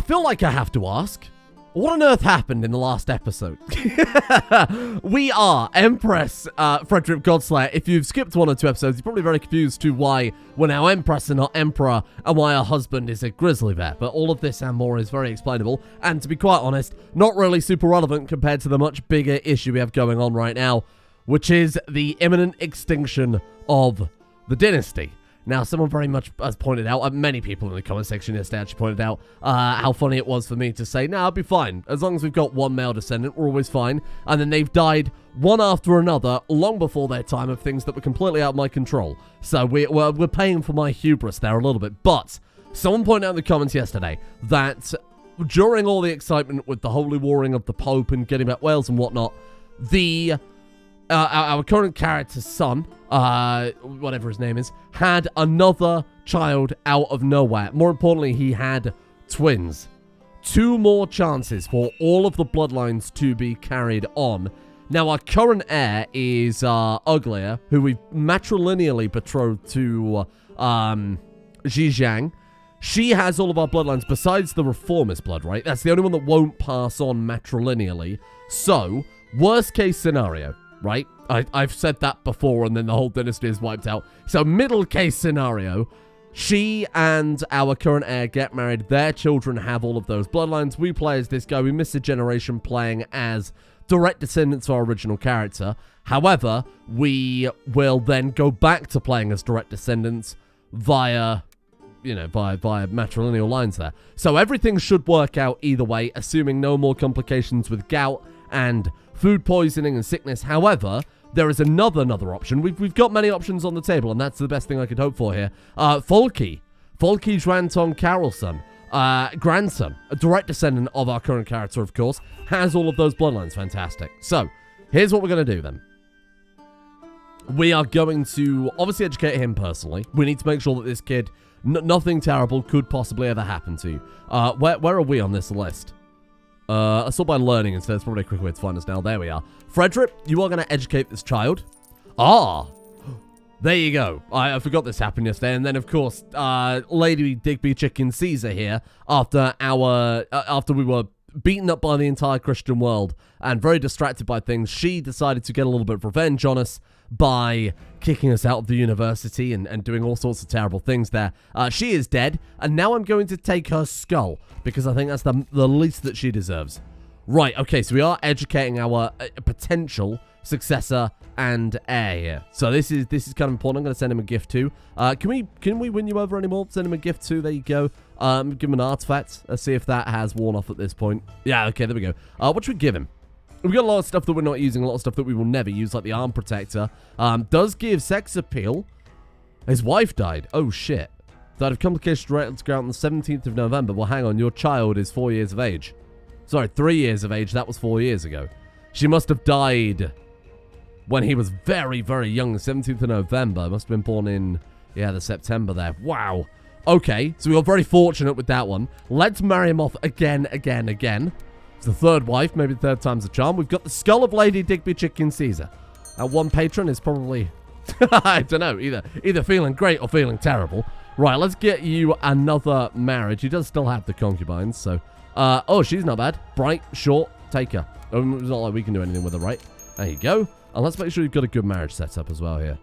feel like I have to ask, what on earth happened in the last episode? We are Empress Frederick Godslayer. If you've skipped 1 or 2 episodes, you're probably very confused to why we're now Empress and not Emperor, and why our husband is a grizzly bear. But all of this and more is very explainable, and to be quite honest, not really super relevant compared to the much bigger issue we have going on right now, which is the imminent extinction of the dynasty. Now, someone very much has pointed out, many people in the comment section yesterday actually pointed out how funny it was for me to say, nah, I'll be fine. As long as we've got one male descendant, we're always fine. And then they've died one after another, long before their time, of things that were completely out of my control. So we're paying for my hubris there a little bit. But someone pointed out in the comments yesterday that during all the excitement with the holy warring of the Pope and getting back Wales and whatnot, our current character's son, whatever his name is, had another child out of nowhere. More importantly, he had twins. 2 more chances for all of the bloodlines to be carried on. Now, our current heir is Uglier, who we've matrilineally betrothed to Zhejiang. She has all of our bloodlines besides the Reformist blood, right? That's the only one that won't pass on matrilineally. So, worst case scenario, right? I've said that before, and then the whole dynasty is wiped out. So, middle case scenario, she and our current heir get married. Their children have all of those bloodlines. We play as this guy. We miss a generation playing as direct descendants of our original character. However, we will then go back to playing as direct descendants via matrilineal lines there. So everything should work out either way, assuming no more complications with gout and food poisoning and sickness. However, there is another option. We've got many options on the table, and that's the best thing I could hope for here. Folky Zhuantong Carolson, grandson, a direct descendant of our current character, of course, has all of those bloodlines. Fantastic. So, here's what we're going to do then. We are going to obviously educate him personally. We need to make sure that this kid, nothing terrible could possibly ever happen to you. Where are we on this list? I saw by learning instead. It's probably a quick way to find us now. There we are. Frederick, you are going to educate this child. There you go. I forgot this happened yesterday. And then, of course, Lady Digby Chicken Caesar here, after we were beaten up by the entire Christian world and very distracted by things, she decided to get a little bit of revenge on us by kicking us out of the university and doing all sorts of terrible things there. She is dead, and now I'm going to take her skull, because I think that's the least that she deserves. Right, okay, so we are educating our potential successor and heir here. So this is kind of important. I'm going to send him a gift too. Can we win you over anymore? Send him a gift too. There you go. Give him an artifact. Let's see if that has worn off at this point. Yeah, okay, there we go. What should we give him? We've got a lot of stuff that we're not using, a lot of stuff that we will never use, like the arm protector. Does give sex appeal. His wife died. Oh, shit. Died of complications related to ground on the 17th of November. Well, hang on. Your child is 4 years of age. Sorry, 3 years of age. That was 4 years ago. She must have died when he was very, very young. The 17th of November. Must have been born in, yeah, the September there. Wow. Okay, so we got very fortunate with that one. Let's marry him off again. It's the third wife, maybe the third time's a charm. We've got the skull of Lady Digby Chicken Caesar. That one patron is probably, I don't know, either feeling great or feeling terrible. Right, let's get you another marriage. He does still have the concubines, so. Oh, she's not bad. Bright, short, take her. It's not like we can do anything with her, right? There you go. And let's make sure you've got a good marriage set up as well here.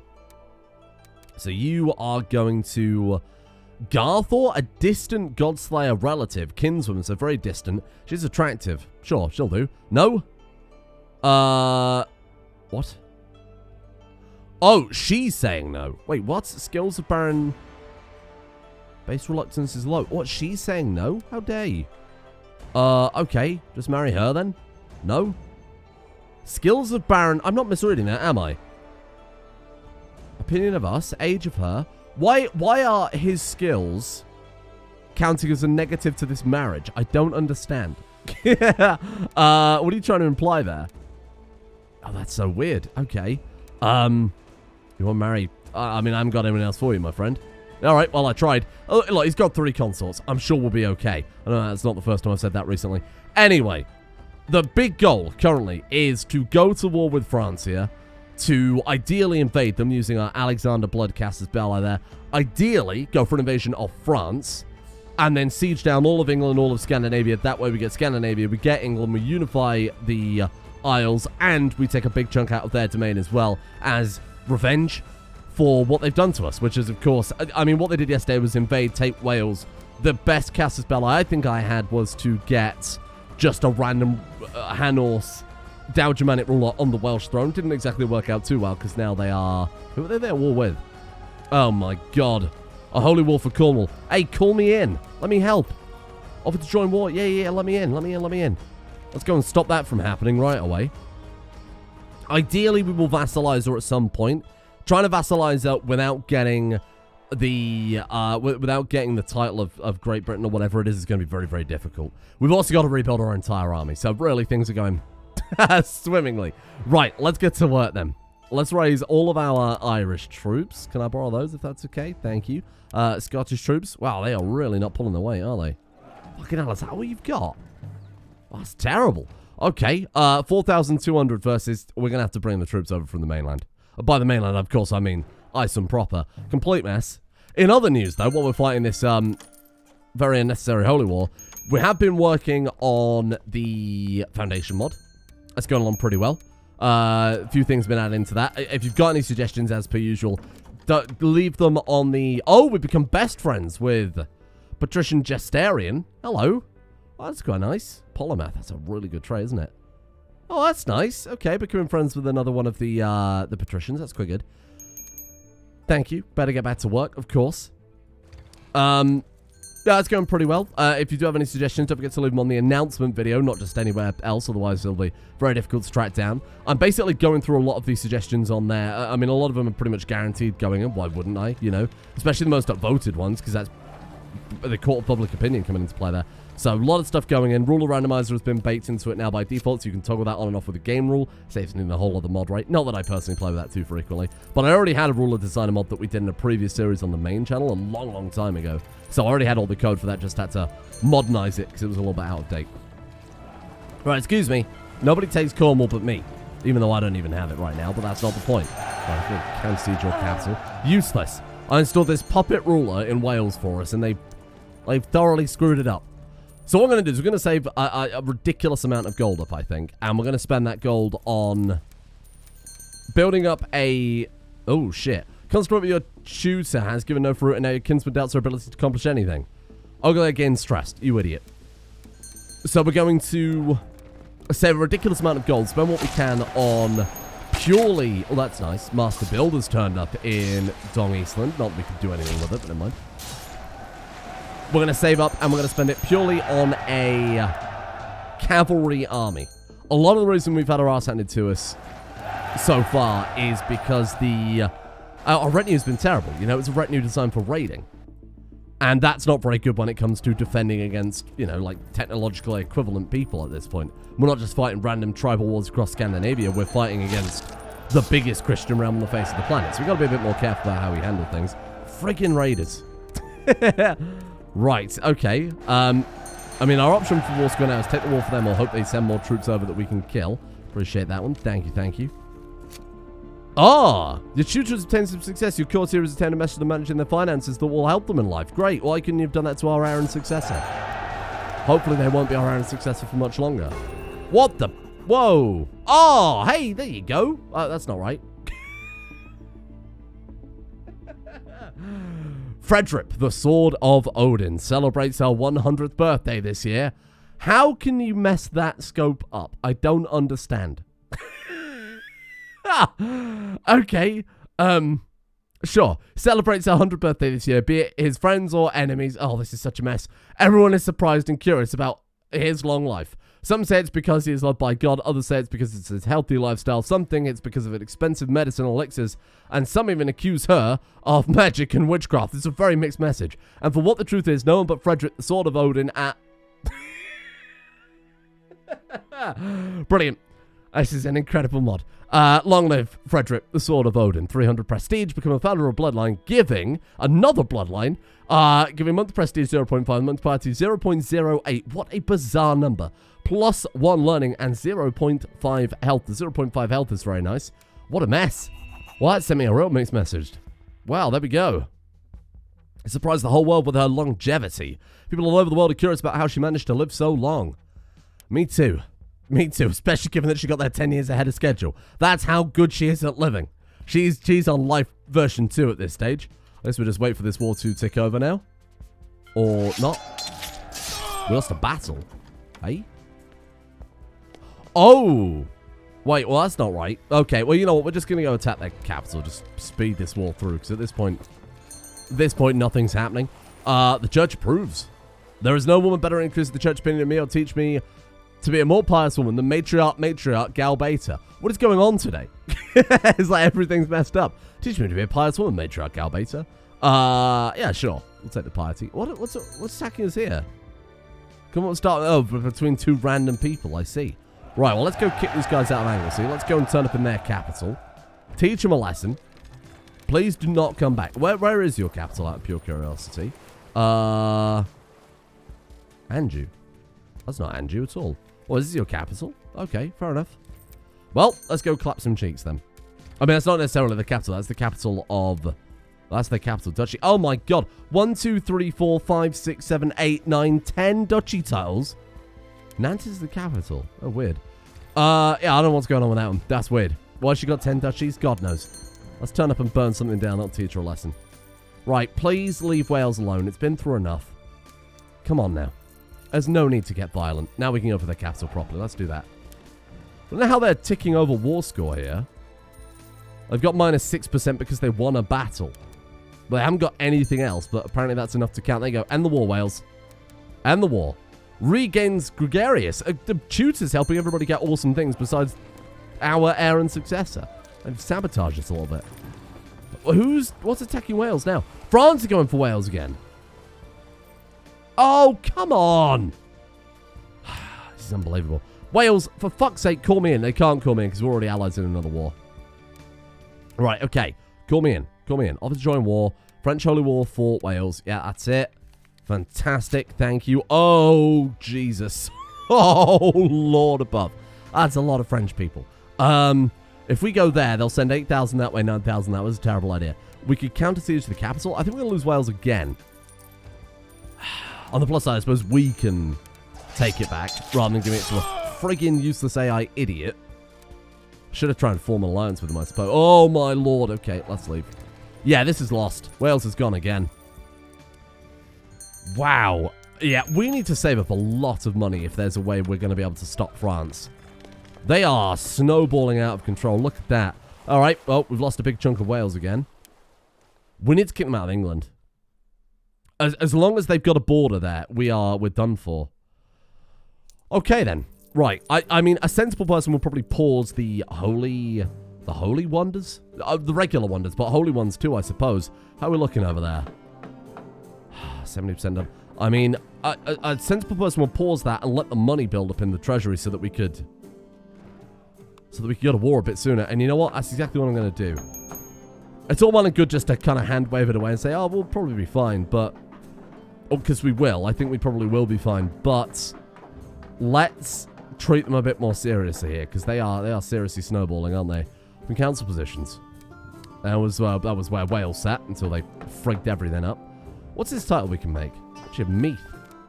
So you are going to Garthor, a distant Godslayer relative, kinswoman, so very distant. She's attractive. Sure, she'll do. No? What? Oh, she's saying no. Wait, what? Skills of Baron. Base reluctance is low. What? She's saying no? How dare you? Okay. Just marry her then? No? Skills of Baron. I'm not misreading that, am I? Opinion of us. Age of her. Why are his skills counting as a negative to this marriage? I don't understand. What are you trying to imply there? Oh, that's so weird. Okay. You want to marry? I mean, I haven't got anyone else for you, my friend. All right, well, I tried. Oh, look, he's got 3 consorts. I'm sure we'll be okay. I know that's not the first time I've said that recently. Anyway, the big goal currently is to go to war with France here, to ideally invade them using our Alexander Bloodcaster's Bella there. Ideally, go for an invasion of France. and then siege down all of England, all of Scandinavia. That way we get Scandinavia, we get England, we unify the Isles, and we take a big chunk out of their domain as well as revenge for what they've done to us, which is, of course, I mean, what they did yesterday was invade, take Wales. The best casus belli I think I had was to get just a random Hanorse Dow-Germanic ruler on the Welsh throne. Didn't exactly work out too well, because now they are... Who are they at war with? Oh my god. A holy war for Cornwall. Hey, call me in. Let me help. Offer to join war? Yeah, let me in. Let me in. Let's go and stop that from happening right away. Ideally, we will vassalize her at some point. Trying to vassalize her without getting the title of Great Britain or whatever it is going to be very, very difficult. We've also got to rebuild our entire army, so really things are going swimmingly. Right, let's get to work then. Let's raise all of our Irish troops. Can I borrow those if that's okay? Thank you. Scottish troops. Wow, they are really not pulling their weight, are they? Fucking hell, is that what you've got? Oh, that's terrible. Okay, 4,200 versus... We're going to have to bring the troops over from the mainland. By the mainland, of course, I mean Iceland proper. Complete mess. In other news, though, while we're fighting this very unnecessary holy war, we have been working on the Foundation mod. That's going along pretty well. A few things been added into that. If you've got any suggestions, as per usual, leave them on the... Oh, we've become best friends with Patrician Gestarian. Hello. Oh, that's quite nice. Polymath, that's a really good trait, isn't it? Oh, that's nice. Okay, becoming friends with another one of the patricians. That's quite good. Thank you. Better get back to work, of course. Yeah, it's going pretty well. If you do have any suggestions, don't forget to leave them on the announcement video, not just anywhere else, otherwise it'll be very difficult to track down. I'm basically going through a lot of these suggestions on there. I mean, a lot of them are pretty much guaranteed going in. Why wouldn't I, you know? Especially the most upvoted ones, because that's the court of public opinion coming into play there. So, a lot of stuff going in. Ruler randomizer has been baked into it now by default, so you can toggle that on and off with a game rule. Saves in the whole other mod, right? Not that I personally play with that too frequently, but I already had a ruler designer mod that we did in a previous series on the main channel a long, long time ago. So, I already had all the code for that, just had to modernize it because it was a little bit out of date. Right, excuse me. Nobody takes Cornwall but me, even though I don't even have it right now, but that's not the point. Right, can siege your capital. Useless. I installed this puppet ruler in Wales for us, and they've thoroughly screwed it up. So what we're going to do is we're going to save a ridiculous amount of gold up, I think. And we're going to spend that gold on building up a... Oh, shit. Constant your tutor has given no fruit, and now your kinsman doubts her ability to accomplish anything. Ogre again stressed. You idiot. So we're going to save a ridiculous amount of gold, spend what we can on purely... Oh, that's nice. Master Builders turned up in Dong Eastland. Not that we could do anything with it, but never mind. We're going to save up, and we're going to spend it purely on a cavalry army. A lot of the reason we've had our ass handed to us so far is because our retinue's been terrible. You know, it's a retinue designed for raiding. And that's not very good when it comes to defending against, you know, like, technologically equivalent people at this point. We're not just fighting random tribal wars across Scandinavia. We're fighting against the biggest Christian realm on the face of the planet. So we've got to be a bit more careful about how we handle things. Friggin' raiders. Right, okay. I mean, our option for war score now is take the war for them or hope they send more troops over that we can kill. Appreciate that one. Thank you, thank you. Ah! Your tutor has obtained some success. Your courtier has obtained a message to managing their finances that will help them in life. Great. Why couldn't you have done that to our Aaron successor? Hopefully they won't be our Aaron successor for much longer. What the... Whoa! Oh, hey, there you go. That's not right. Frederick, the Sword of Odin, celebrates our 100th birthday this year. How can you mess that scope up? I don't understand. Okay. Sure. Celebrates our 100th birthday this year, be it his friends or enemies. Oh, this is such a mess. Everyone is surprised and curious about his long life. Some say it's because he is loved by God, others say it's because it's his healthy lifestyle, some think it's because of expensive medicinal elixirs, and some even accuse her of magic and witchcraft. It's a very mixed message. And for what the truth is, no one but Frederick, the Sword of Odin, at... Brilliant. This is an incredible mod. Long live Frederick, the Sword of Odin. 300 prestige, become a founder of a bloodline, giving another bloodline, giving month prestige 0.5, month party 0.08. What a bizarre number. Plus 1 learning and 0.5 health. The 0.5 health is very nice. What a mess. Well, that sent me a real mixed message. Wow, there we go. It surprised the whole world with her longevity. People all over the world are curious about how she managed to live so long. Me too. Me too, especially given that she got there 10 years ahead of schedule. That's how good she is at living. She's on life version 2 at this stage. I guess we'll just wait for this war to tick over now. Or not. We lost a battle. Hey? Oh! Wait, well, that's not right. Okay, well, you know what? We're just going to go attack their capital. Just speed this war through, because at this point, nothing's happening. The church approves. There is no woman better in increase the church opinion than me or teach me to be a more pious woman than matriarch Gal Beta. What is going on today? It's like everything's messed up. Teach me to be a pious woman, matriarch Gal Beta. Yeah, sure. We'll take the piety. What's attacking us here? Come on, start. Oh, between 2 random people, I see. Right, well, let's go kick these guys out of Anglesey. Let's go and turn up in their capital. Teach them a lesson. Please do not come back. Where is your capital, out of pure curiosity? Anjou. That's not Anjou at all. Well, this is your capital. Okay, fair enough. Well, let's go clap some cheeks then. I mean, that's not necessarily the capital. That's the capital of... That's the capital duchy. Oh my god. 1, 2, 3, 4, 5, 6, 7, 8, 9, 10 duchy titles. Nantes is the capital. Oh, weird. Yeah, I don't know what's going on with that one. That's weird. Why has she got 10 duchies? God knows. Let's turn up and burn something down. That'll teach her a lesson. Right, please leave Wales alone. It's been through enough. Come on now. There's no need to get violent. Now we can go for the capital properly. Let's do that. I don't know how they're ticking over war score here. They've got -6% because they won a battle. But they haven't got anything else, but apparently that's enough to count. There you go. End the war, Wales. End the war. Regains Gregarious. The tutor's helping everybody get awesome things besides our heir and successor. They've sabotaged us a little bit. What's attacking Wales now? France are going for Wales again. Oh, come on. This is unbelievable. Wales, for fuck's sake, call me in. They can't call me in because we're already allies in another war. Right, okay. Call me in. Call me in. Offer to join war. French Holy War for Wales. Yeah, that's it. Fantastic. Thank you. Oh, Jesus. Oh, Lord above. That's a lot of French people. If we go there, they'll send 8,000 that way, 9,000. That was a terrible idea. We could counter siege the capital. I think we're going to lose Wales again. On the plus side, I suppose we can take it back rather than giving it to a friggin' useless AI idiot. Should have tried to form an alliance with them, I suppose. Oh, my lord. Okay, let's leave. Yeah, this is lost. Wales has gone again. Wow. Yeah, we need to save up a lot of money if there's a way we're going to be able to stop France. They are snowballing out of control. Look at that. All right. Well, we've lost a big chunk of Wales again. We need to kick them out of England. As long as they've got a border there, we're done for. Okay, then. Right. I mean, a sensible person will probably pause the holy wonders? The regular wonders, but holy ones too, I suppose. How are we looking over there? 70% done. I mean, a sensible person will pause that and let the money build up in the treasury so that we could go to war a bit sooner. And you know what? That's exactly what I'm going to do. It's all well and good just to kind of hand wave it away and say, oh, we'll probably be fine, but... Oh, because we will. I think we probably will be fine, but... Let's treat them a bit more seriously here, because they are seriously snowballing, aren't they? From council positions. That was where Wales sat until they frigged everything up. What's this title we can make? Duchy of Meath.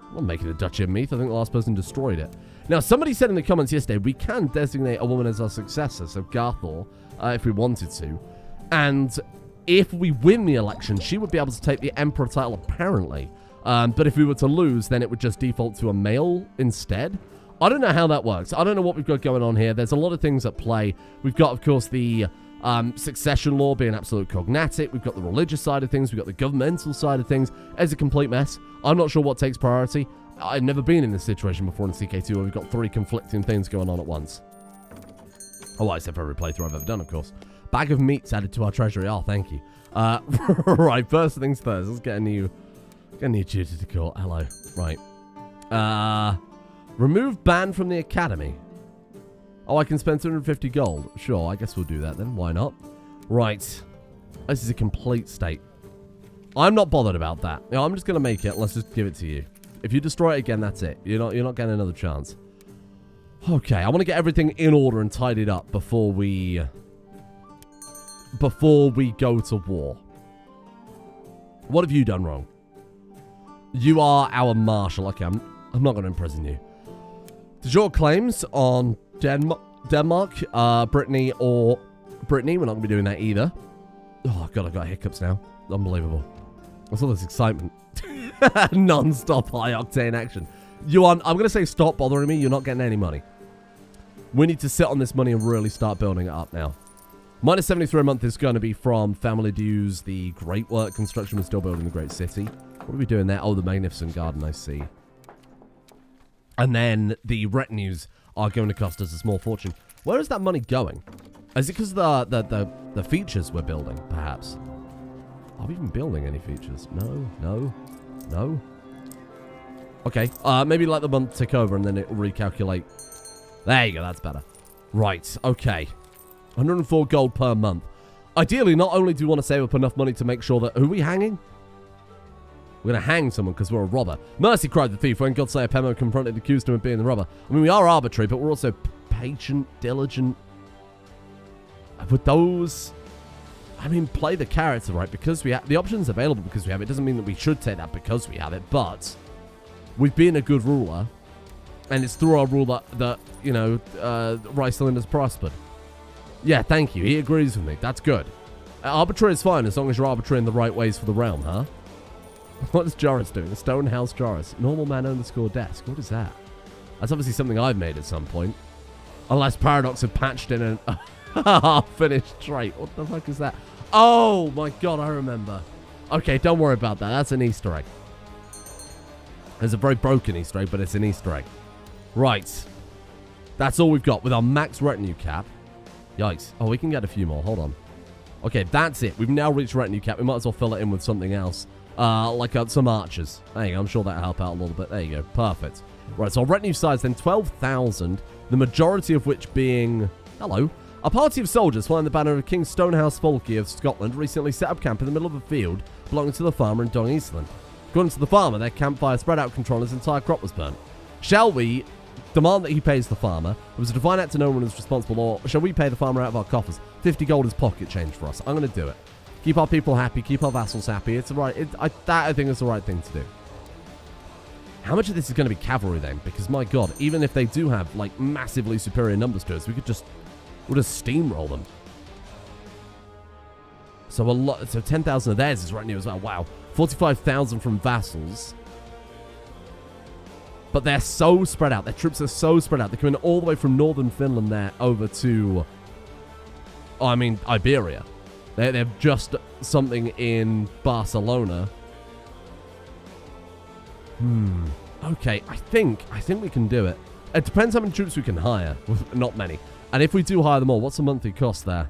I'm not making a Duchy of Meath. I think the last person destroyed it. Now, somebody said in the comments yesterday, we can designate a woman as our successor, so Garthor, if we wanted to. And if we win the election, she would be able to take the Emperor title, apparently. But if we were to lose, then it would just default to a male instead. I don't know how that works. I don't know what we've got going on here. There's a lot of things at play. We've got, of course, the succession law being absolute cognatic. We've got the religious side of things. We've got the governmental side of things. It's a complete mess. I'm not sure what takes priority. I've never been in this situation before in CK2 where we've got 3 conflicting things going on at once. Oh, except for every playthrough I've ever done, of course. Bag of meats added to our treasury. Oh, thank you. Right, first things first. Let's get a new tutor to court. Hello. Right. Remove ban from the academy. Oh, I can spend 250 gold. Sure, I guess we'll do that then. Why not? Right. This is a complete state. I'm not bothered about that. You know, I'm just going to make it. Let's just give it to you. If you destroy it again, that's it. You're not getting another chance. Okay, I want to get everything in order and tidied up before we go to war. What have you done wrong? You are our marshal. Okay, I'm not going to imprison you. Does your claims on Denmark, Brittany, or Brittany? We're not going to be doing that either. Oh, God, I've got hiccups now. Unbelievable. What's all this excitement? Non-stop high-octane action. Yuan, I'm going to say stop bothering me. You're not getting any money. We need to sit on this money and really start building it up now. Minus 73 a month is going to be from family dues, the great work construction. We're still building the great city. What are we doing there? Oh, the magnificent garden, I see. And then the retinues are going to cost us a small fortune. Where is that money going? Is it because of the features we're building, perhaps? Are we even building any features? No. Okay, maybe let the month tick over and then it'll recalculate. There you go, that's better. Right, okay. 104 gold per month. Ideally, not only do we want to save up enough money to make sure that... Who are we hanging? We're going to hang someone because we're a robber. Mercy, cried the thief when Godslayer Pemo confronted the accused him of being the robber. I mean, we are arbitrary, but we're also patient, diligent. With those... I mean, play the character, right? Because we have... The option's available because we have it. Doesn't mean that we should take that because we have it, but... We've been a good ruler. And it's through our rule that you know, Riceland has prospered. Yeah, thank you. He agrees with me. That's good. Arbitrary is fine as long as you're arbitrary in the right ways for the realm, huh? What is Joris doing? A stone house Joris. Normal man _ desk. What is that? That's obviously something I've made at some point. Unless Paradox have patched in a half-finished trait. What the fuck is that? Oh, my God, I remember. Okay, don't worry about that. That's an Easter egg. It's a very broken Easter egg, but it's an Easter egg. Right. That's all we've got with our max retinue cap. Yikes. Oh, we can get a few more. Hold on. Okay, that's it. We've now reached retinue cap. We might as well fill it in with something else. Like some archers. There you go. I'm sure that'll help out a little bit. There you go. Perfect. Right, so our retinue size then 12,000. The majority of which being... Hello. A party of soldiers flying the banner of King Stonehouse Folkie of Scotland recently set up camp in the middle of a field belonging to the farmer in Dong Eastland. According to the farmer, their campfire spread out control and his entire crop was burnt. Shall we demand that he pays the farmer? It was a divine act to no one is responsible, or shall we pay the farmer out of our coffers? 50 gold is pocket change for us. I'm going to do it. Keep our people happy, keep our vassals happy. It's right. I think it's the right thing to do. How much of this is going to be cavalry then? Because my God, even if they do have like massively superior numbers to us, we'll just steamroll them. So a lot. So 10,000 of theirs is right near as well. Wow. 45,000 from vassals. But they're so spread out. Their troops are so spread out. They're coming all the way from northern Finland there over to, oh, I mean, Iberia. They're just something in Barcelona. Okay, I think we can do it. It depends how many troops we can hire. Not many. And if we do hire them all, what's the monthly cost there?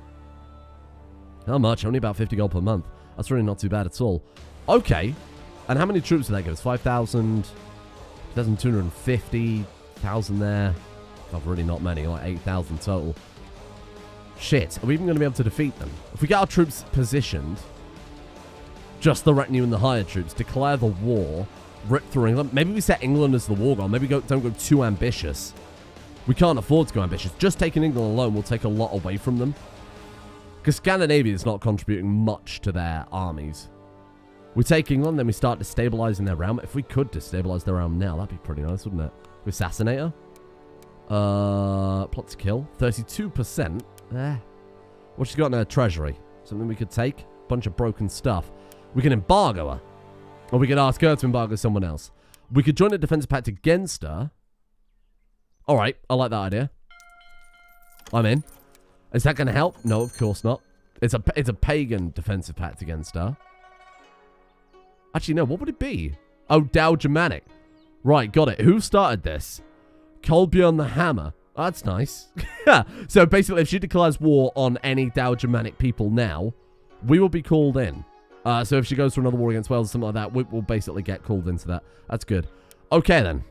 How much? Only about 50 gold per month. That's really not too bad at all. Okay. And how many troops do they give us? 5,000... 250,000 there. God, really not many, like 8,000 total. Shit, are we even going to be able to defeat them? If we get our troops positioned, just the retinue and the hired troops, declare the war, rip through England. Maybe we set England as the war goal. Maybe don't go too ambitious. We can't afford to go ambitious. Just taking England alone will take a lot away from them. Because Scandinavia is not contributing much to their armies. We take England, then we start destabilizing their realm. If we could destabilize their realm now, that'd be pretty nice, wouldn't it? We assassinate her. Plot to kill. 32%. What she's got in her treasury? Something we could take? Bunch of broken stuff. We can embargo her. Or we could ask her to embargo someone else. We could join a defensive pact against her. Alright, I like that idea. I'm in. Is that going to help? No, of course not. It's a pagan defensive pact against her. Actually, no, what would it be? Oh, Dow Germanic. Right, got it. Who started this? Kolbjorn the Hammer. Oh, that's nice. So basically, if she declares war on any Dow Germanic people now, we will be called in. So if she goes for another war against Wales or something like that, we'll basically get called into that. That's good. Okay, then.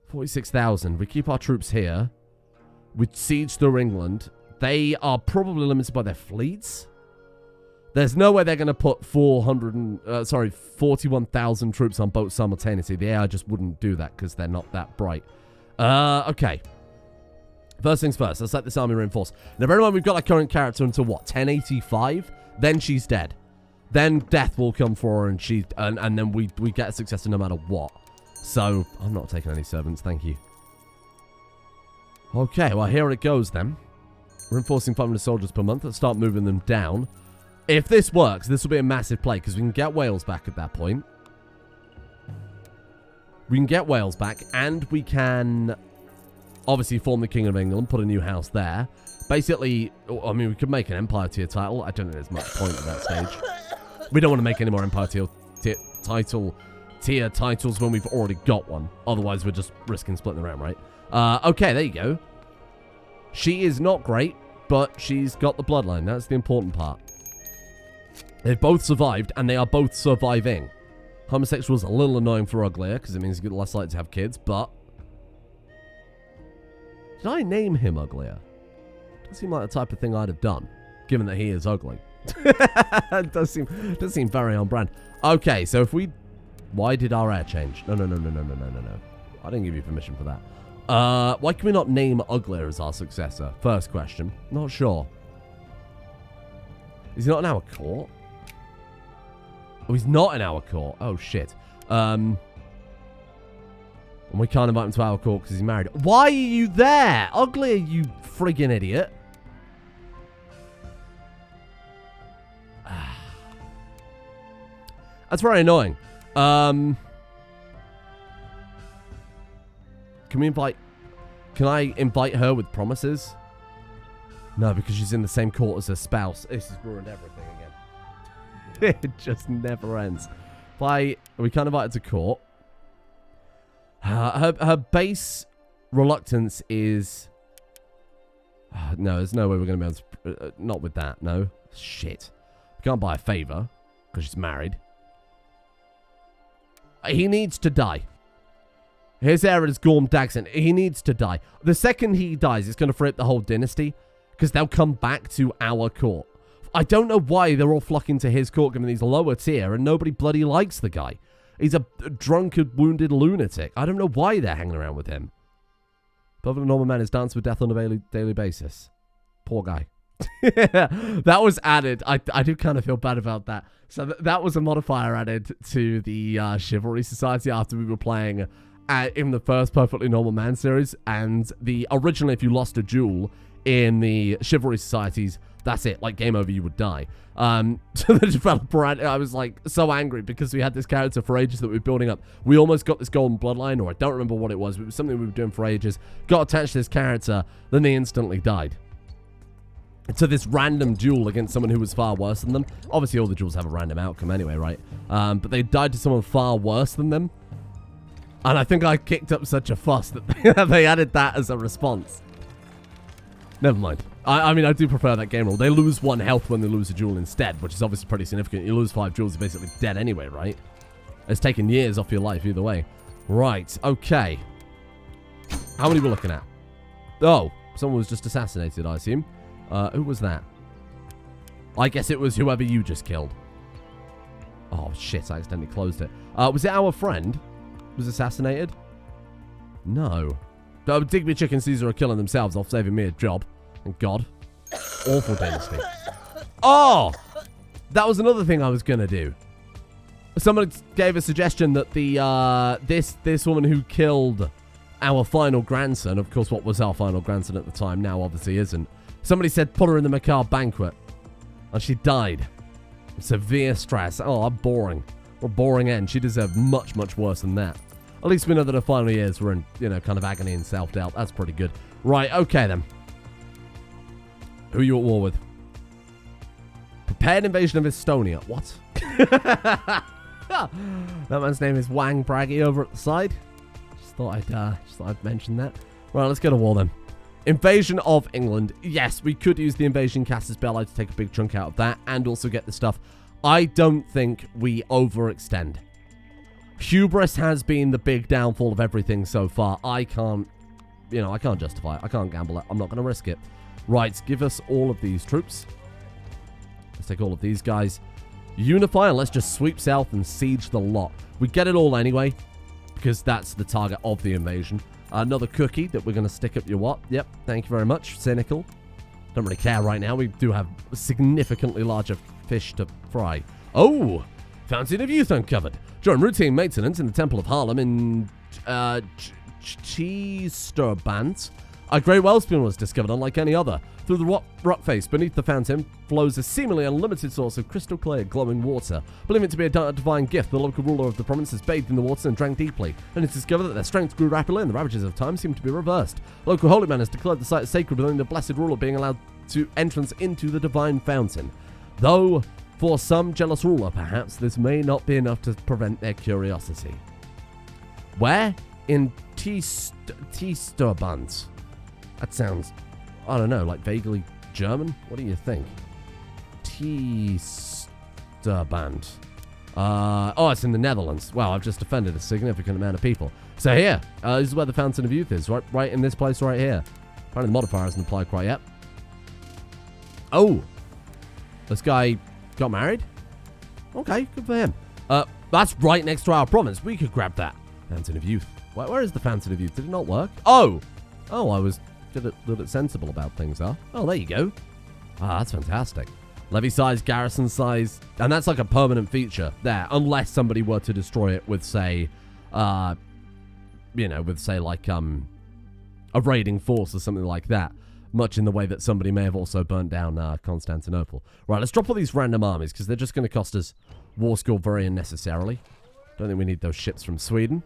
46,000. We keep our troops here. We siege through England. They are probably limited by their fleets. There's no way they're going to put 41,000 troops on boats simultaneously. The AI just wouldn't do that because they're not that bright. Okay. First things first, let's let this army reinforce. Now, bear in mind, we've got our current character until what? 1085? Then she's dead. then death will come for her, and then we get a successor no matter what. So, I'm not taking any servants, thank you. Okay, well, here it goes then. Reinforcing 500 soldiers per month. Let's start moving them down. If this works, this will be a massive play, because we can get Wales back at that point. We can get Wales back, and we can obviously form the Kingdom of England, put a new house there. Basically, I mean, we could make an Empire tier title. I don't think there's much point at that stage. We don't want to make any more Empire tier titles when we've already got one. Otherwise, we're just risking splitting the realm, right? Okay, there you go. She is not great, but she's got the bloodline. That's the important part. They've both survived, and they are both surviving. Homosexual is a little annoying for Uglier, because it means you get less likely to have kids, but... Did I name him Uglier? Doesn't seem like the type of thing I'd have done, given that he is ugly. It does seem very on brand. Okay, so if we... Why did our heir change? No. I didn't give you permission for that. Why can we not name Uglier as our successor? First question. Not sure. Is he not in our court? Oh, he's not in our court. Oh, shit. And we can't invite him to our court because he's married. Why are you there? Uglier, you friggin' idiot. That's very annoying. Can we invite... Can I invite her with promises? No, because she's in the same court as her spouse. This has ruined everything again. It just never ends. We can't invite her to court. Her base reluctance is... no, there's no way we're going to be able to... not with that, no. Shit. We can't buy a favor because she's married. He needs to die. His heir is Gorm Dagson. He needs to die. The second he dies, it's going to free up the whole dynasty because they'll come back to our court. I don't know why they're all flocking to his court given he's lower tier and nobody bloody likes the guy. He's a drunkard, wounded lunatic. I don't know why they're hanging around with him. Perfectly normal man is dancing with death on a daily basis. Poor guy. That was added. I do kind of feel bad about that. So that was a modifier added to the Chivalry Society after we were playing in the first Perfectly Normal Man series. And originally, if you lost a duel in the Chivalry Societies, that's it. Like, game over, you would die. So the developer, I was like so angry because we had this character for ages that we were building up. We almost got this golden bloodline, or I don't remember what it was, but it was something we were doing for ages. Got attached to this character, then they instantly died. To this random duel against someone who was far worse than them. Obviously, all the duels have a random outcome anyway, right? But they died to someone far worse than them. And I think I kicked up such a fuss that they added that as a response. Never mind. I mean, I do prefer that game rule. They lose 1 health when they lose a duel instead, which is obviously pretty significant. You lose 5 duels, you're basically dead anyway, right? It's taken years off your life either way. Right, okay. How many we're looking at? Oh, someone was just assassinated, I assume. Who was that? I guess it was whoever you just killed. Oh, shit, I accidentally closed it. Was it our friend who was assassinated? No. Digby Chicken Caesar are killing themselves off, saving me a job. Thank God. Awful dynasty. Oh! That was another thing I was going to do. Someone gave a suggestion that this woman who killed our final grandson, of course, what was our final grandson at the time, now obviously isn't. Somebody said put her in the macabre banquet. And she died. Severe stress. Oh, I'm boring. What a boring end. She deserved much, much worse than that. At least we know that her final years were in, kind of agony and self-doubt. That's pretty good. Right, okay then. Who are you at war with? Prepared invasion of Estonia. What? That man's name is Wang Braggy over at the side. Just thought I'd mention that. Right, let's go to war then. Invasion of England. Yes, we could use the invasion caster's spell to take a big chunk out of that and also get the stuff. I don't think we overextend. Hubris has been the big downfall of everything so far. I can't justify it. I can't gamble it. I'm not going to risk it. Right, give us all of these troops. Let's take all of these guys. Unify and let's just sweep south and siege the lot. We get it all anyway because that's the target of the invasion. Another cookie that we're going to stick up your what? Yep, thank you very much. Cynical. Don't really care right now. We do have significantly larger fish to fry. Oh, Fountain of Youth uncovered. During routine maintenance in the Temple of Harlem in Cheesterband, a great wellspring was discovered unlike any other. Through the rock face beneath the fountain flows a seemingly unlimited source of crystal clear, glowing water. Believing it to be a divine gift, the local ruler of the province has bathed in the water and drank deeply, and it's discovered that their strength grew rapidly and the ravages of time seem to be reversed. Local holy man has declared the site sacred, with only the blessed ruler being allowed to entrance into the divine fountain. Though, for some jealous ruler, perhaps this may not be enough to prevent their curiosity. Where? In Cheesterband. That sounds, I don't know, like vaguely German? What do you think? Cheesterband. Oh, it's in the Netherlands. Wow, I've just offended a significant amount of people. So here, this is where the Fountain of Youth is, right in this place right here. Apparently the modifier hasn't applied quite yet. Oh, this guy got married? Okay, good for him. That's right next to our province. We could grab that. Fountain of Youth. Where is the Fountain of Youth? Did it not work? Oh, I was a little bit sensible about things, huh? Oh, there you go. Ah, that's fantastic. Levy size, garrison size, and that's like a permanent feature there, unless somebody were to destroy it with, say, like, a raiding force or something like that. Much in the way that somebody may have also burnt down Constantinople. Right, let's drop all these random armies, because they're just going to cost us war score very unnecessarily. Don't think we need those ships from Sweden.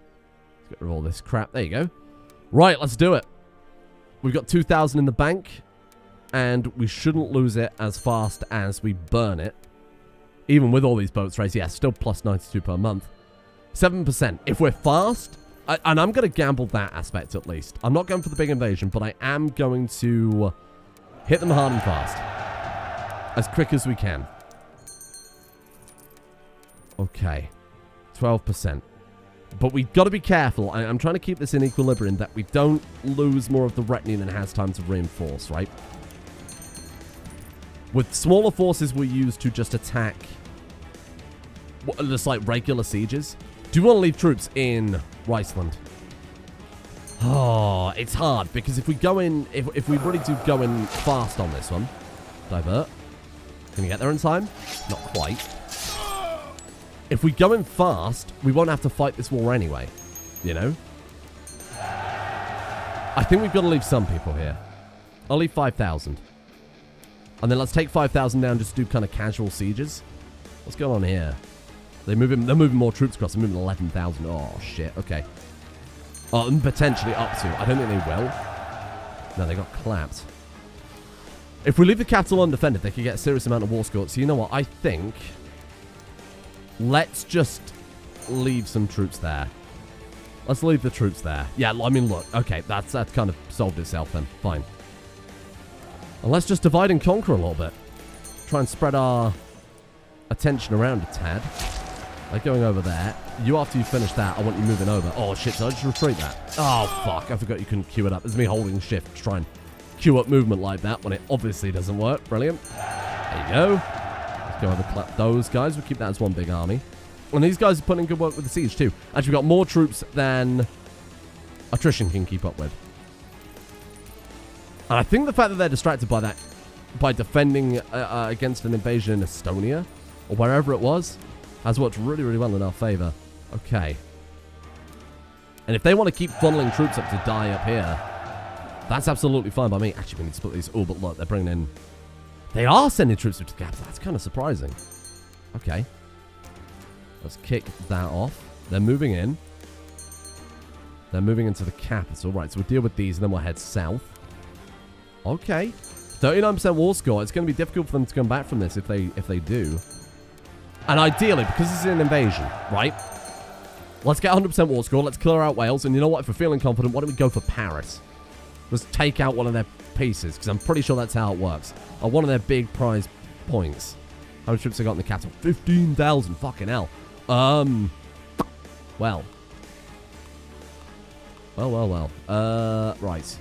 Let's get rid of all this crap. There you go. Right, let's do it. We've got 2,000 in the bank, and we shouldn't lose it as fast as we burn it. Even with all these boats raised, yeah, still plus 92 per month. 7%. If we're fast, and I'm going to gamble that aspect at least. I'm not going for the big invasion, but I am going to hit them hard and fast. As quick as we can. Okay. 12%. But we've got to be careful. I'm trying to keep this in equilibrium, that we don't lose more of the retinue than has time to reinforce, right? With smaller forces, we use to just attack just like regular sieges. Do you want to leave troops in Riceland? Oh, it's hard, because if we go in, if we really do go in fast on this one, divert. Can you get there in time? Not quite. If we go in fast, we won't have to fight this war anyway. You know? I think we've got to leave some people here. I'll leave 5,000. And then let's take 5,000 down, just do kind of casual sieges. What's going on here? They're moving more troops across. They're moving 11,000. Oh, shit. Okay. Oh, and potentially up to. I don't think they will. No, they got clapped. If we leave the capital undefended, they could get a serious amount of war score. So you know what? I think... let's just leave some troops there. Let's leave the troops there. Yeah, I mean, look. Okay, that's kind of solved itself then. Fine. And let's just divide and conquer a little bit. Try and spread our attention around a tad. Like going over there. You, after you finish that, I want you moving over. Oh, shit, so I just retreat that. Oh, fuck. I forgot you couldn't queue it up. It's me holding shift to try and queue up movement like that when it obviously doesn't work. Brilliant. There you go. Go over clap those guys. We'll keep that as one big army. And these guys are putting in good work with the siege too. Actually, we've got more troops than attrition can keep up with. And I think the fact that they're distracted by that, by defending against an invasion in Estonia, or wherever it was, has worked really, really well in our favor. Okay. And if they want to keep funneling troops up to die up here, that's absolutely fine by me. Actually, we need to split these. Oh, but look, they're bringing in... they are sending troops to the capital. That's kind of surprising. Okay. Let's kick that off. They're moving in. They're moving into the capital. Right, so we'll deal with these, and then we'll head south. Okay. 39% war score. It's going to be difficult for them to come back from this if they do. And ideally, because this is an invasion, right? Let's get 100% war score. Let's clear out Wales. And you know what? If we're feeling confident, why don't we go for Paris? Let's take out one of their pieces, because I'm pretty sure that's how it works. Or one of their big prize points. How many troops they got in the capital? 15,000. Fucking hell. Well. Right.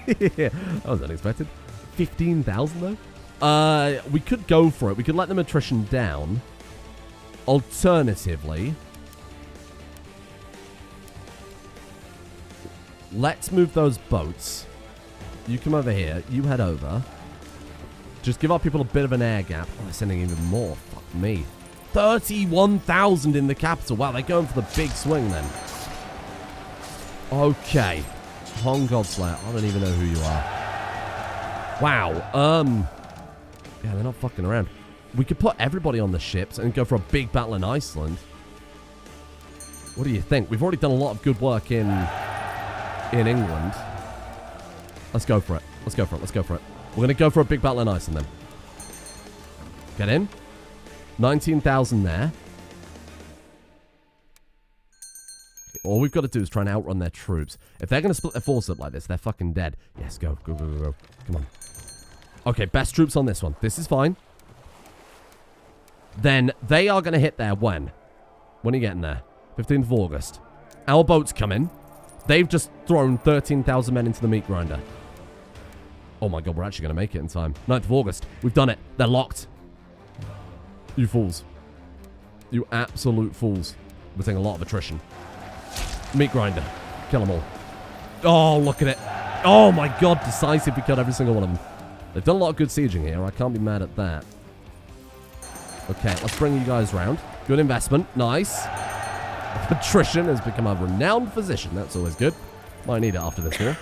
That was unexpected. 15,000 though? We could go for it. We could let them attrition down. Alternatively, let's move those boats. You come over here. You head over. Just give our people a bit of an air gap. Oh, they're sending even more. Fuck me. 31,000 in the capital. Wow, they're going for the big swing then. Okay. Hong Godslayer. I don't even know who you are. Wow. Yeah, they're not fucking around. We could put everybody on the ships and go for a big battle in Iceland. What do you think? We've already done a lot of good work in England. Let's go for it. Let's go for it. Let's go for it. We're going to go for a big battle in Iceland then. Get in. 19,000 there. All we've got to do is try and outrun their troops. If they're going to split their force up like this, they're fucking dead. Yes, go. Go, go, go, go. Come on. Okay, best troops on this one. This is fine. Then they are going to hit there when? When are you getting there? 15th of August. Our boats come in. They've just thrown 13,000 men into the meat grinder. Oh my god, we're actually going to make it in time. 9th of August. We've done it. They're locked. You fools. You absolute fools. We're seeing a lot of attrition. Meat grinder. Kill them all. Oh, look at it. Oh my god, decisive. We killed every single one of them. They've done a lot of good sieging here. I can't be mad at that. Okay, let's bring you guys around. Good investment. Nice. Attrition has become a renowned physician. That's always good. Might need it after this war.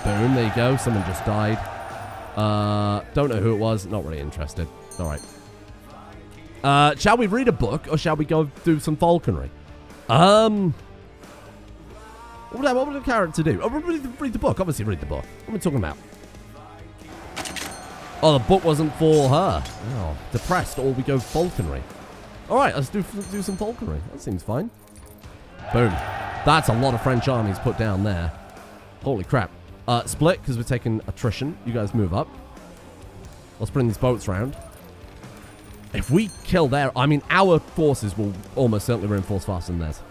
Boom, there you go. Someone just died. Don't know who it was. Not really interested. All right. Shall we read a book or shall we go do some falconry? What would the character do? Oh, read the book. Obviously, read the book. What are we talking about? Oh, the book wasn't for her. Oh, depressed, or we go falconry. All right, let's do some falconry. That seems fine. Boom. That's a lot of French armies put down there. Holy crap. Split, because we're taking attrition. You guys move up. Let's bring these boats round. If we kill their... I mean, our forces will almost certainly reinforce faster than theirs.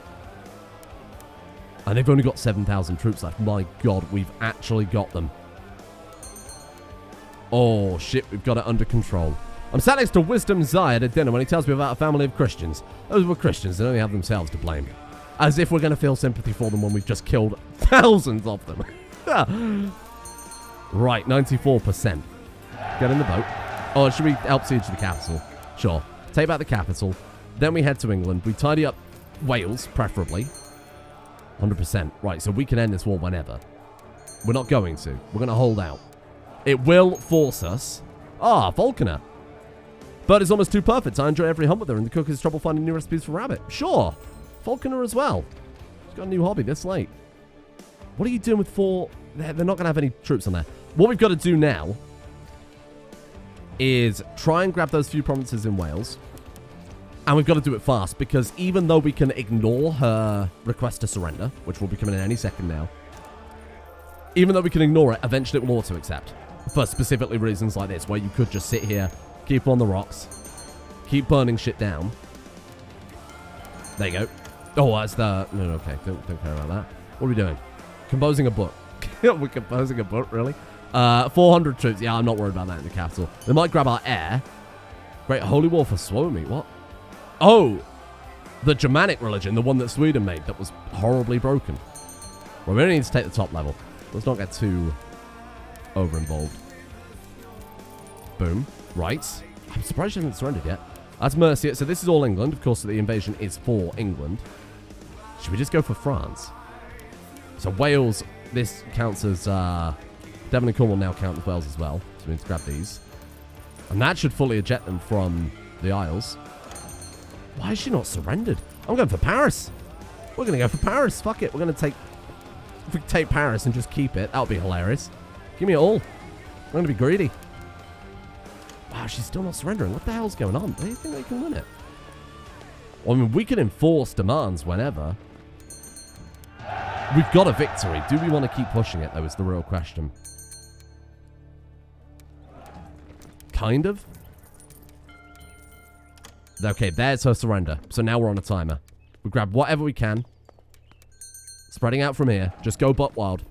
And they've only got 7,000 troops left. My god, we've actually got them. Oh, shit, we've got it under control. I'm sat next to Wisdom Zayed at dinner when he tells me about a family of Christians. Those were Christians, they only have themselves to blame. As if we're going to feel sympathy for them when we've just killed thousands of them. Right, 94%. Get in the boat. Oh, should we help siege the capital? Sure. Take back the capital. Then we head to England. We tidy up Wales, preferably. 100%. Right, so we can end this war whenever. We're not going to. We're going to hold out. It will force us. Ah, Falconer. Bird is almost too perfect. I enjoy every hunt with her, and the cook has trouble finding new recipes for rabbit. Sure. Falconer as well. She's got a new hobby this late. What are you doing with 4? They're not going to have any troops on there. What we've got to do now is try and grab those few provinces in Wales. And we've got to do it fast, because even though we can ignore her request to surrender, which will be coming in any second now, even though we can ignore it, eventually it will auto accept. For specifically reasons like this, where you could just sit here, keep on the rocks, keep burning shit down. There you go. Oh, that's the... No, okay. Don't care about that. What are we doing? Composing a book. We're composing a book, really? 400 troops. Yeah, I'm not worried about that in the capital. They might grab our heir. Great Holy War for Suomi. What? Oh! The Germanic religion, the one that Sweden made, that was horribly broken. Well, we only need to take the top level. Let's not get too over-involved. Boom. Right. I'm surprised she hasn't surrendered yet. That's Mercia. So this is all England. Of course, the invasion is for England. Should we just go for France? So Wales, this counts as... Devon and Cornwall now count as Wales as well. So we need to grab these. And that should fully eject them from the Isles. Why is she not surrendered? I'm going for Paris. We're going to go for Paris. Fuck it. We're going to take... If we take Paris and just keep it, that would be hilarious. Give me it all. I'm going to be greedy. Wow, she's still not surrendering. What the hell's going on? Do you think they can win it? Well, I mean, we can enforce demands whenever. We've got a victory. Do we want to keep pushing it, though, is the real question. Kind of. Okay, there's her surrender. So now we're on a timer. We grab whatever we can. Spreading out from here. Just go butt wild.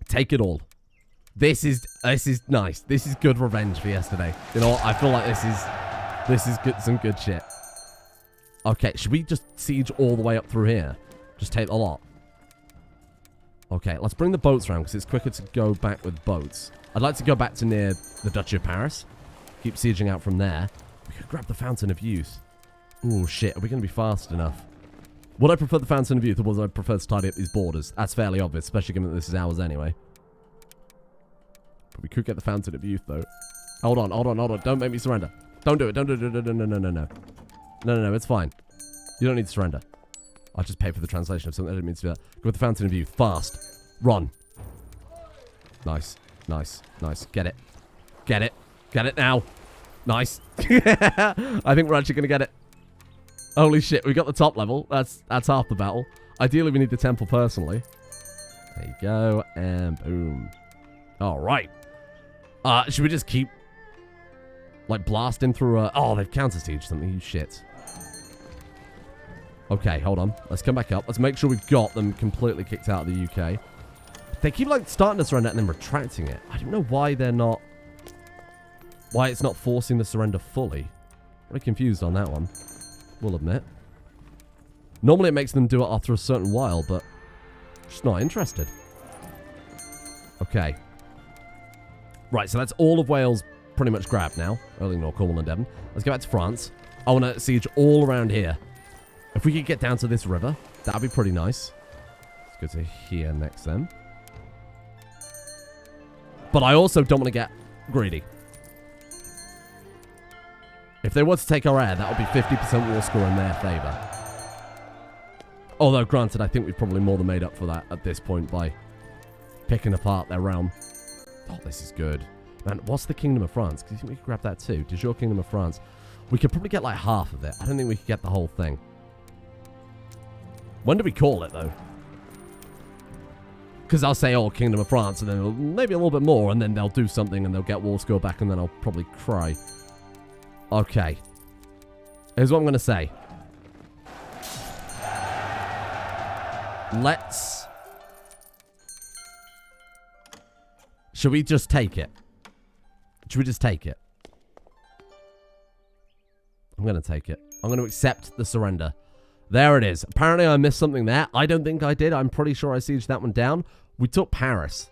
Take it all. This is nice. This is good revenge for yesterday. You know what? I feel like this is good, some good shit. Okay, should we just siege all the way up through here? Just take a lot. Okay, let's bring the boats around because it's quicker to go back with boats. I'd like to go back to near the Duchy of Paris. Keep sieging out from there. We could grab the Fountain of Youth. Oh, shit. Are we going to be fast enough? Would I prefer the Fountain of Youth, or would I prefer to tidy up these borders? That's fairly obvious, especially given that this is ours anyway. But we could get the Fountain of Youth, though. Hold on, hold on, hold on. Don't make me surrender. Don't do it. Don't do it. No, no, no, no, no, no. No, no, no. It's fine. You don't need to surrender. I'll just pay for the translation of something. I didn't mean to do that. Go with the Fountain of Youth. Fast. Run. Nice. Nice. Nice. Get it. Get it. Get it now. Nice. I think we're actually going to get it. Holy shit. We got the top level. That's half the battle. Ideally, we need the temple personally. There you go. And boom. All right. Should we just keep, like, blasting through a... Oh, they've counter-sieged something. You shit. Okay, hold on. Let's come back up. Let's make sure we've got them completely kicked out of the UK. They keep, like, starting to surrender and then retracting it. I don't know why they're not... Why it's not forcing the surrender fully. Very confused on that one. We'll admit. Normally it makes them do it after a certain while, but... just not interested. Okay. Right, so that's all of Wales pretty much grabbed now. Early North Cornwall and Devon. Let's go back to France. I want to siege all around here. If we could get down to this river, that'd be pretty nice. Let's go to here next then. But I also don't want to get greedy. If they were to take our air, that would be 50% war score in their favour. Although, granted, I think we've probably more than made up for that at this point by picking apart their realm. Oh, this is good. Man, what's the Kingdom of France? Do you think we could grab that too? Does your Kingdom of France? We could probably get like half of it. I don't think we could get the whole thing. When do we call it, though? Because I'll say, oh, Kingdom of France, and then maybe a little bit more, and then they'll do something, and they'll get war score back, and then I'll probably cry. Okay. Here's what I'm going to say. Let's... Should we just take it? Should we just take it? I'm going to take it. I'm going to accept the surrender. There it is. Apparently I missed something there. I don't think I did. I'm pretty sure I sieged that one down. We took Paris.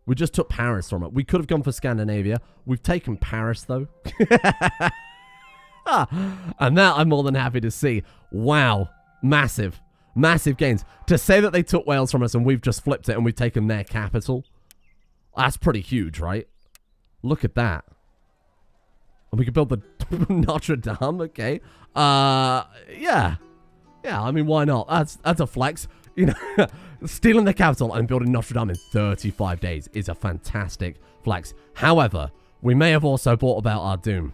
We just took Paris from it. We could have gone for Scandinavia. We've taken Paris, though. And that I'm more than happy to see. Wow. Massive. Massive gains. To say that they took Wales from us and we've just flipped it and we've taken their capital. That's pretty huge, right? Look at that. And we could build the Notre Dame, okay. Yeah. Yeah, I mean, why not? That's a flex. You know, stealing the capital and building Notre Dame in 35 days is a fantastic flex. However, we may have also brought about our doom.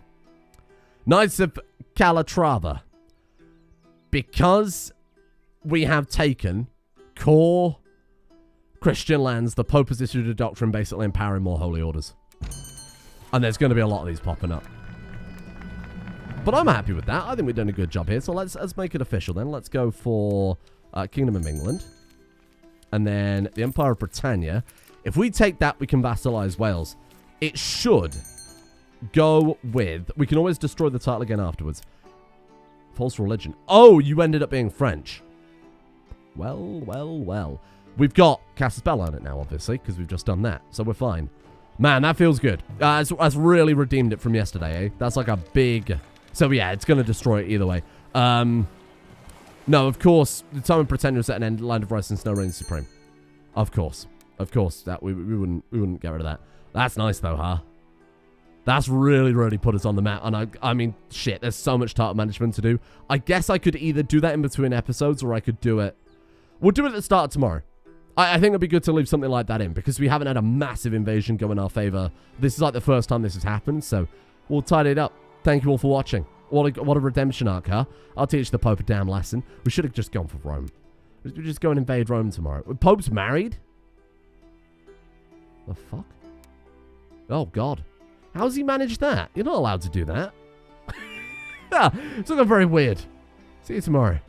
Knights of Calatrava. Because we have taken core Christian lands, the Pope has issued a doctrine basically empowering more holy orders. And there's going to be a lot of these popping up. But I'm happy with that. I think we've done a good job here. So let's make it official then. Let's go for Kingdom of England. And then the Empire of Britannia. If we take that, we can vassalize Wales. It should go with... We can always destroy the title again afterwards. False religion. Oh, you ended up being French. Well, well, well. We've got cast a spell on it now, obviously, because we've just done that. So we're fine. Man, that feels good. That's really redeemed it from yesterday, eh? That's like a big... So, yeah, it's going to destroy it either way. No, of course, the time of Britannia was at an end, Land of Rice and Snow reigns supreme. Of course. Of course. That we wouldn't get rid of that. That's nice, though, huh? That's really, really put us on the map. And I mean, shit, there's so much title management to do. I guess I could either do that in between episodes or I could do it... We'll do it at the start of tomorrow. I think it'd be good to leave something like that in because we haven't had a massive invasion go in our favor. This is like the first time this has happened, so we'll tidy it up. Thank you all for watching. What a redemption arc, huh? I'll teach the Pope a damn lesson. We should have just gone for Rome. We'll just go and invade Rome tomorrow. Pope's married? The fuck? Oh, God. How's he managed that? You're not allowed to do that. Yeah, it's looking very weird. See you tomorrow.